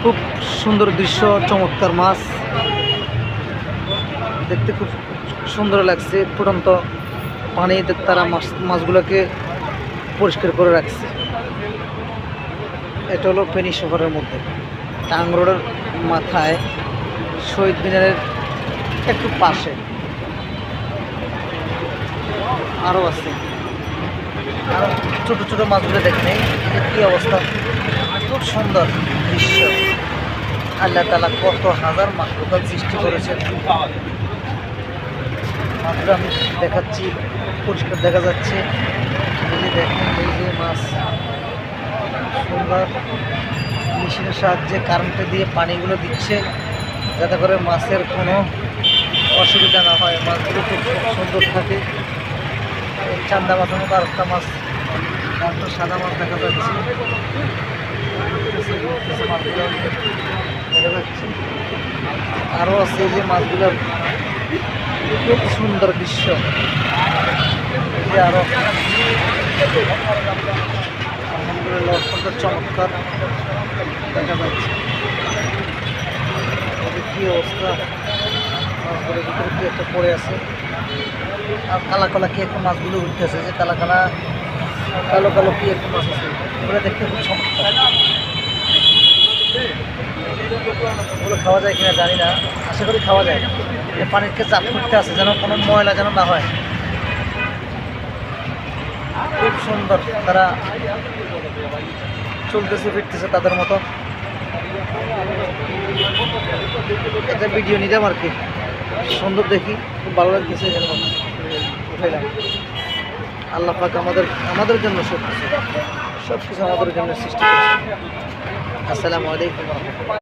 খুব সুন্দর দৃশ্য, চমৎকার মাছ দেখতে খুব সুন্দর লাগছে। ফুটন্ত পানিতে তারা মাছগুলোকে পরিষ্কার করে রাখছে। এটা হলো ফেনী শহরের মধ্যে, টাং রোডের মাথায়, শহীদ মিনারের একটু পাশে আরও আছে। আরও ছোটো ছোটো মাছগুলো দেখেন কি অবস্থা, খুব সুন্দর দৃশ্য। আল্লাহ তাআলা কত হাজার মাখলুকাত সৃষ্টি করেছেন। মাছগুলো আমি দেখাচ্ছি, পরিষ্কার দেখা যাচ্ছে। এই যে দেখেন, এই যে মাছ সুন্দর মেশিনের সাহায্যে কারেন্টে দিয়ে পানিগুলো দিচ্ছে যাতে করে মাছের কোনো অসুবিধা না হয়, মাছগুলো খুব সুন্দর থাকে। চান্দা মাছের মতো আরেকটা মাছ, একটা সাদা মাছ দেখা যাচ্ছে। আরও আছে যে মাছগুলোর খুব সুন্দর দৃশ্য। যে আরো আলহামদুলিল্লাহ অত্যন্ত চমৎকার দেখা যাচ্ছে। কি অবস্থা, মাছগুলোর ভিতরে কি একটা পড়ে আছে। আর কালা কালা কি একটা মাছগুলো উঠতেছে, যে কালা কালা কালো কালো কি একটা মাছ আছে, ওগুলো দেখতে খুব চমৎকার। ওগুলো খাওয়া যায় কিনা জানি না, আশা করি খাওয়া যায়। পানিরকে চাপ করতে আছে যেন কোনো ময়লা যেন না হয়। খুব সুন্দর, তারা চলতেছে ফিরতেছে তাদের মতো। একটা ভিডিও নিলাম আর কি, সুন্দর দেখি, খুব ভালো লাগতেছে, যেন উঠাইলাম। আল্লাহ পাক আমাদের জন্য সব কিছু আমাদের জন্য সৃষ্টি করেছে। আসসালামু আলাইকুম।